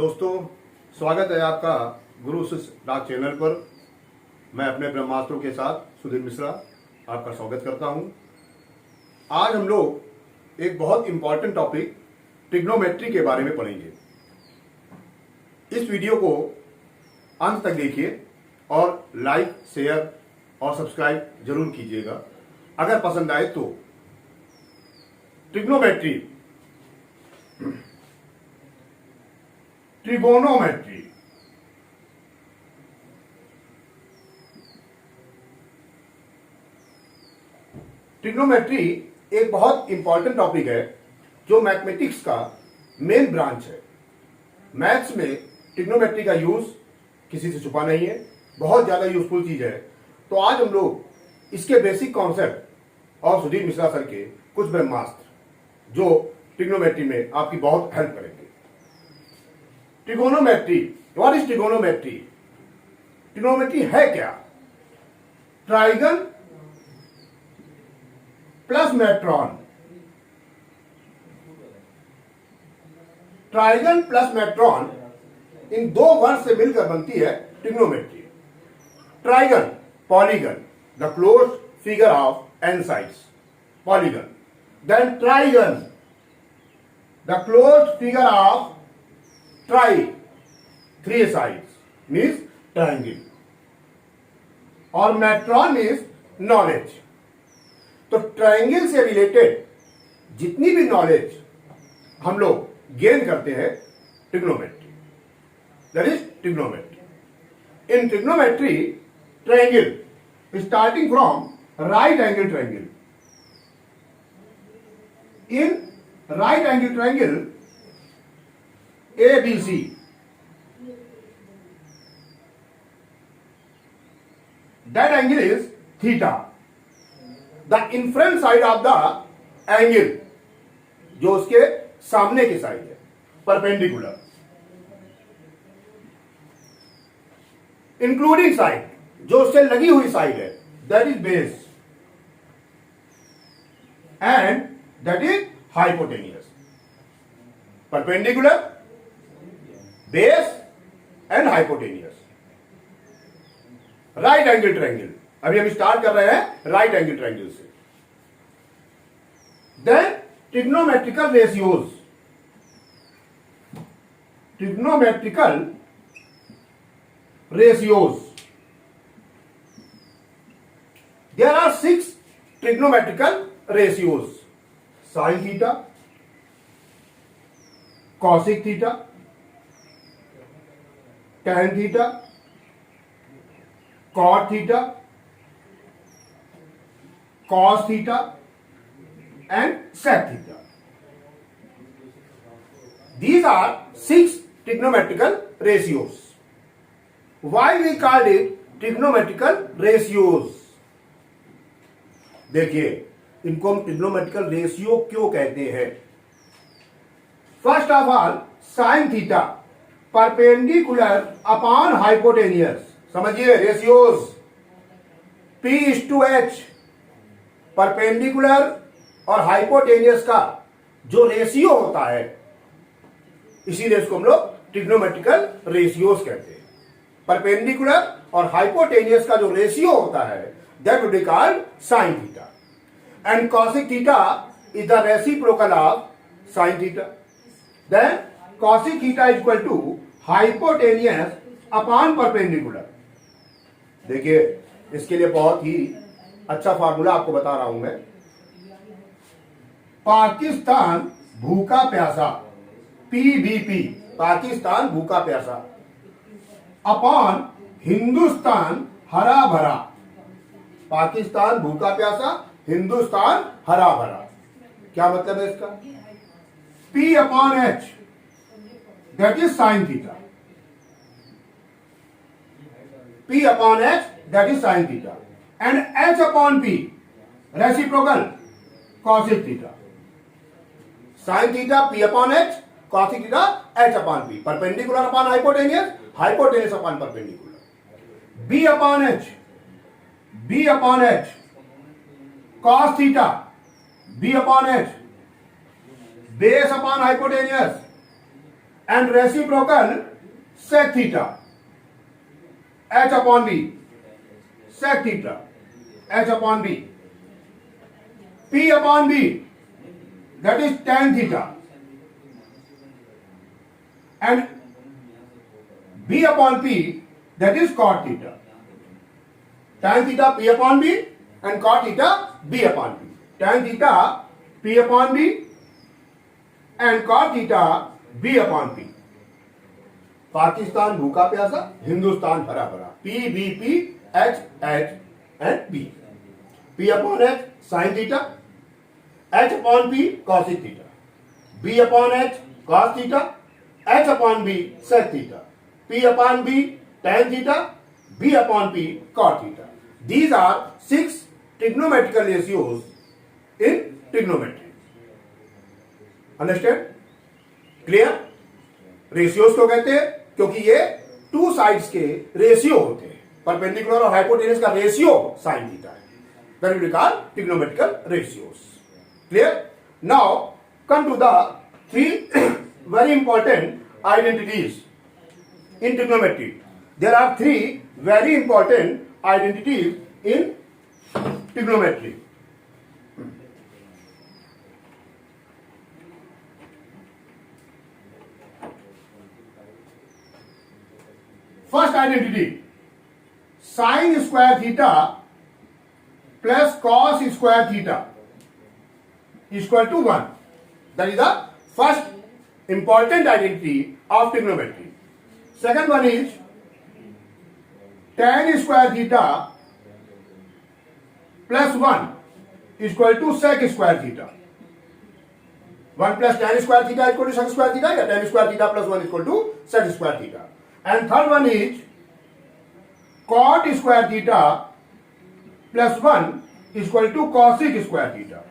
दोस्तों, स्वागत है आपका गुरु शिष्य डाक चैनल पर। मैं अपने ब्रह्मास्त्रों के साथ सुधीर मिश्रा आपका स्वागत करता हूं। आज हम लोग एक बहुत इंपॉर्टेंट टॉपिक ट्रिग्नोमेट्री के बारे में पढ़ेंगे। इस वीडियो को अंत तक देखिए और लाइक, शेयर और सब्सक्राइब जरूर कीजिएगा अगर पसंद आए तो। ट्रिग्नोमेट्री, ट्रिगोनोमेट्री, ट्रिग्नोमेट्री एक बहुत इंपॉर्टेंट टॉपिक है जो मैथमेटिक्स का मेन ब्रांच है। मैथ्स में ट्रिग्नोमेट्री का यूज किसी से छुपा नहीं है, बहुत ज्यादा यूजफुल चीज है। तो आज हम लोग इसके बेसिक कॉन्सेप्ट और सुधीर मिश्रा सर के कुछ ब्रह्मास्त्र जो ट्रिग्नोमेट्री में आपकी बहुत हेल्प करेंगे। Trigonometry, what is trigonometry? Trigonometry है क्या? ट्राइगन प्लस मेट्रॉन, ट्राइगन प्लस मेट्रॉन इन दो वर्ड से मिलकर बनती है trigonometry. Trigon, polygon, the close figure of n sides, polygon. Then trigon, the close figure of tri, three sides means triangle. और मेट्रॉन मीन्स नॉलेज। तो triangle से रिलेटेड जितनी भी नॉलेज हम लोग गेन करते हैं, trigonometry, that is trigonometry. In trigonometry, triangle starting from right angle triangle, in right angle triangle ABC, that angle is theta. The inference side of the angle, जो उसके सामने की साइड है, परपेंडिकुलर, इंक्लूडिंग साइड, जो उससे लगी हुई side है, that is base, and that is hypotenuse. Perpendicular, base and hypotenuse. Right angle triangle, अभी हम स्टार्ट कर रहे हैं राइट एंगल ट्रायंगल से। Then trigonometrical ratios, trigonometrical ratios, there are 6 trigonometrical ratios. Sine theta, cosec theta, tan theta, cot theta, cos theta, and sec theta. These are 6 trigonometrical ratios. Why we called it trigonometrical ratios? देखिए, इनको हम trigonometrical ratio क्यों कहते हैं? First of all, sin theta perpendicular upon hypotenuse, समझिए ratios. P/H, perpendicular और hypotenuse का जो रेशियो होता है, इसीलिए इसको हम लोग ट्रिग्नोमेट्रिकल रेशियोज कहते हैं। परपेंडिकुलर और हाइपोटेनियस का जो रेशियो होता है, that would be called sine theta. And cosec theta is the reciprocal of sine theta. Then cosec theta is equal to hypotenuse upon perpendicular. देखिए, इसके लिए बहुत ही अच्छा फार्मूला आपको बता रहा हूं मैं। पाकिस्तान भूखा प्यासा, PVP, पाकिस्तान भूखा प्यासा, अपॉन हिंदुस्तान हरा भरा। पाकिस्तान भूखा प्यासा, हिंदुस्तान हरा भरा। क्या मतलब है इसका? P/H, that is sin theta. P/H, that is sin theta, and H/P, reciprocal cosec theta. Sin theta P/H, cosec theta H/P, perpendicular upon hypotenuse, hypotenuse upon perpendicular. B/H, cos theta, B/H, base upon hypotenuse, and reciprocal sec theta h upon b, sec theta h upon b, p upon b, that is tan theta, and b upon p, that is cot theta. Tan theta p upon b and cot theta b upon b. Tan theta p upon b and cot theta b upon p. Pakistan भूखा प्यासा, हिंदुस्तान हरा भरा. P, B, P, H, H and B. P upon H sin theta, H upon P cosec theta, B upon H cos theta, H upon B sec theta, P upon B tan theta, B upon P cot theta. These are 6 trigonometrical ratios in trigonometry. Understand? Clear? Ratios को कहते हैं क्योंकि ये 2 sides के ratio होते हैं. Perpendicular और hypotenuse का रेशियो sin थीटा है. That will be called trigonometrical ratios. Clear? Now come to the 3 very important identities in trigonometry. There are 3 very important identities in trigonometry. First identity, sin square theta plus cos square theta is equal to 1. That is the first important identity of trigonometry. Second one is tan square theta plus 1 is equal to sec square theta. 1 plus tan square theta is equal to sec square theta, or tan square theta plus 1 is equal to sec square theta. And third one is cot square theta plus 1 is equal to cosec square theta.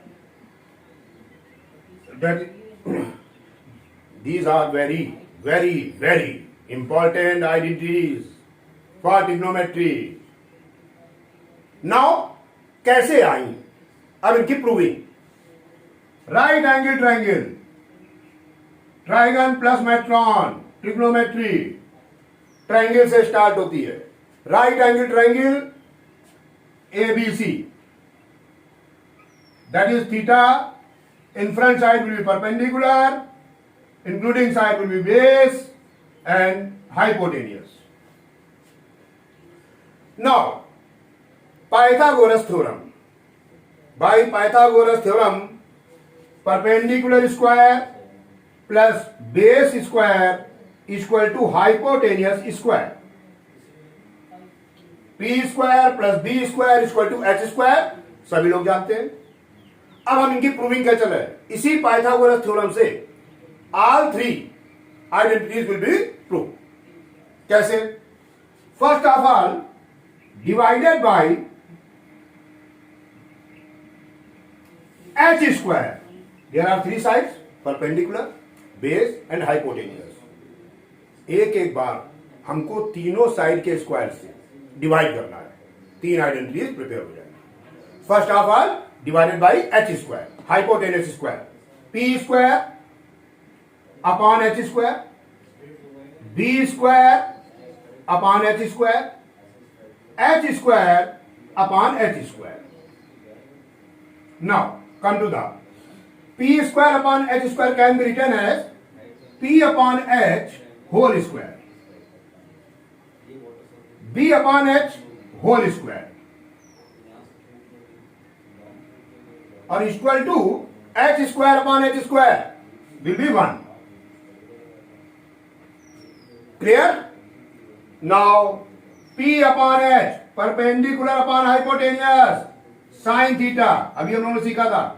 These are very, very, very important identities for trigonometry. Now, कैसे आई? अब इनकी proving. Right angle triangle, trigon plus metron, trigonometry triangle से start होती है. Right angle triangle ABC, that is theta, in front side will be perpendicular, including side will be base and hypotenuse. Now, Pythagoras theorem. By Pythagoras theorem, perpendicular square plus base square is equal to hypotenuse square. P square plus B square is equal to H square. सभी लोग जानते हैं. अब हम इनकी proving क्या चल रहा है? इसी पाइथागोरस थ्योरम से all 3 identities will be proved. कैसे? First of all, divided by H square. There are 3 sides, perpendicular, base and hypotenuse. एक एक बार हमको तीनों साइड के स्क्वायर से डिवाइड करना है. 3 आइडेंटिटीज प्रिपेयर हो जाएंगे. First of all divided by H square, hypotenuse square, P square upon H square, B square upon H square, H square upon H square. Now come to the P square upon H square can be written as P upon H whole square, B upon H whole square, or equal to H square upon H square will be 1. Clear? Now P upon H perpendicular upon hypotenuse sin theta, अभी हम लोगों ने सीखा था,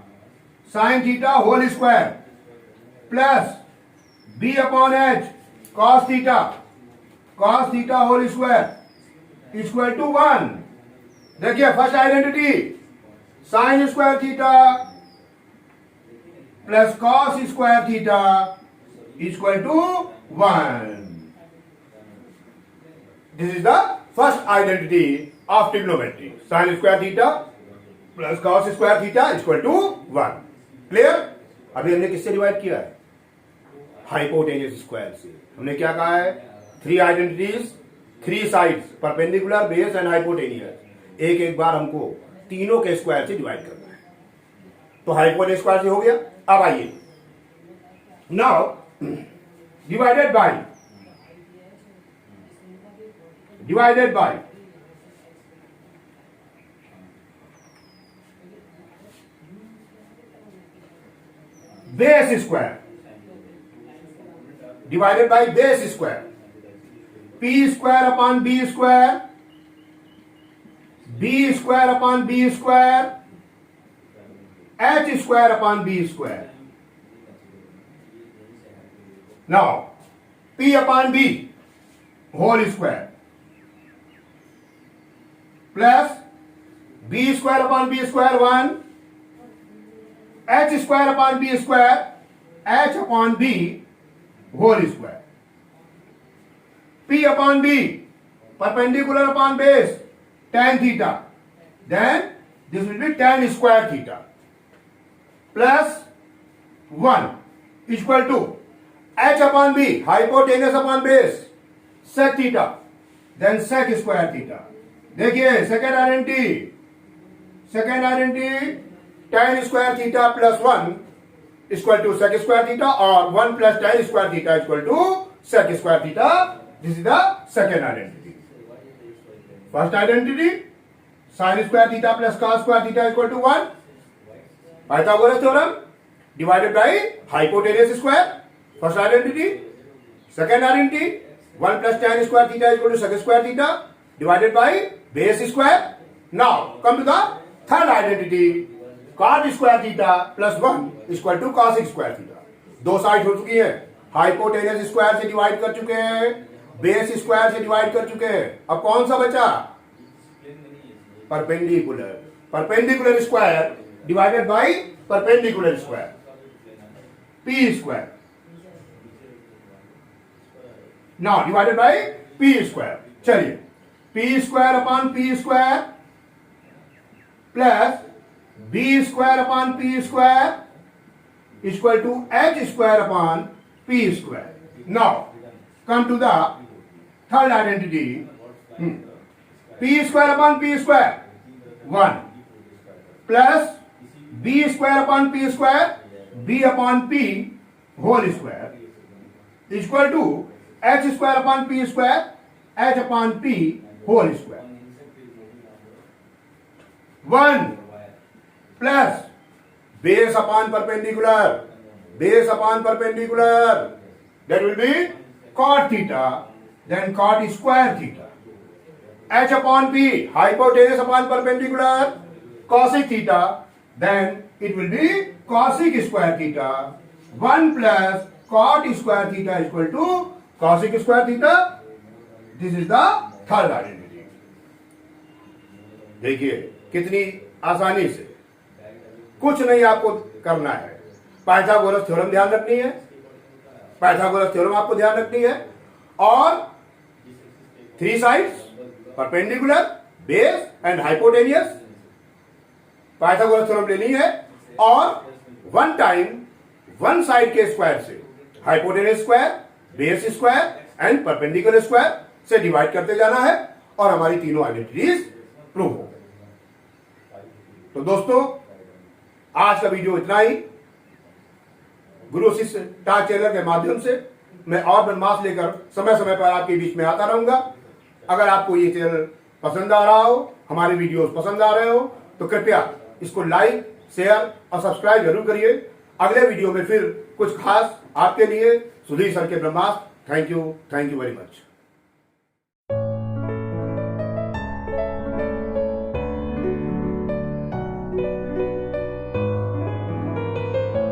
sin theta whole square plus B upon H cos theta whole square is equal to 1. देखिए first identity, sin square theta plus cos square theta is equal to 1. This is the first identity of trigonometry. Sin square theta plus cos square theta equal to 1. Clear? अभी हमने किससे divide किया है? Hypotenuse square से। हमने क्या कहा है, 3 identities 3 sides, perpendicular, base and hypotenuse. एक एक बार हमको तीनों के स्क्वायर से डिवाइड करना है। तो हाइपोटेनियस स्क्वायर से हो गया। अब आइए, now divided by base square, divided by base square, p square upon b square, b square upon b square, h square upon b square. Now p upon b whole square plus b square upon b square 1, h square upon b square, h upon b whole square. P upon B, perpendicular upon base, tan theta. Then this will be tan square theta plus 1 equal to h upon B, hypotenuse upon base, sec theta. Then sec square theta. देखिए second identity tan square theta plus 1 equal to sec square theta, or 1 plus tan square theta equal to sec square theta. This is the second identity. First identity, sin square theta plus cos square theta equal to 1. Pythagoras theorem divided by hypotenuse square. First identity. Second identity, 1 plus tan square theta equal to sec square theta divided by base square. Now come to the third identity, cot square theta plus 1 equal to cos square theta. दो side हो चुकी है, hypotenuse square से divide कर चुके हैं, base square से divide कर चुके हैं। अब कौन सा बचा, perpendicular square divided by perpendicular square, p square. Now divided by p square. चलिए, p square upon p square plus b square upon p square equal to h square upon p square. Now come to the third identity, p square upon p square 1 plus b square upon p square, b upon p whole square equal to h square upon p square, h upon p whole square. 1 plus base upon perpendicular, that will be cot theta, then cot square theta. H upon p, hypotenuse upon perpendicular, cosec theta, then it will be cosec square theta. 1 plus cot square theta equal to cosec square theta. This is the third identity. देखिए कितनी आसानी से, कुछ नहीं आपको करना है। Pythagoras theorem ध्यान रखनी है, पाइथागोरस थ्योरम आपको ध्यान रखनी है, और 3 sides, perpendicular, base and hypotenuse, Pythagoras theorem लेनी है, और 1 टाइम 1 साइड के स्क्वायर से, hypotenuse square, base square and perpendicular square से डिवाइड करते जाना है, और हमारी तीनों आइडेंटिटीज प्रूव हो गई। तो दोस्तों, आज का वीडियो इतना ही। गुरु शिष्य टास्क चैनल के माध्यम से मैं और बदमाश लेकर समय समय पर आपके बीच में आता रहूंगा। अगर आपको ये चैनल पसंद आ रहा हो, हमारे वीडियोस पसंद आ रहे हो, तो कृपया इसको लाइक, शेयर और सब्सक्राइब जरूर करिए। अगले वीडियो में फिर कुछ खास आपके लिए सुधीर सर के ब्रह्मास्त्र। Thank you very much.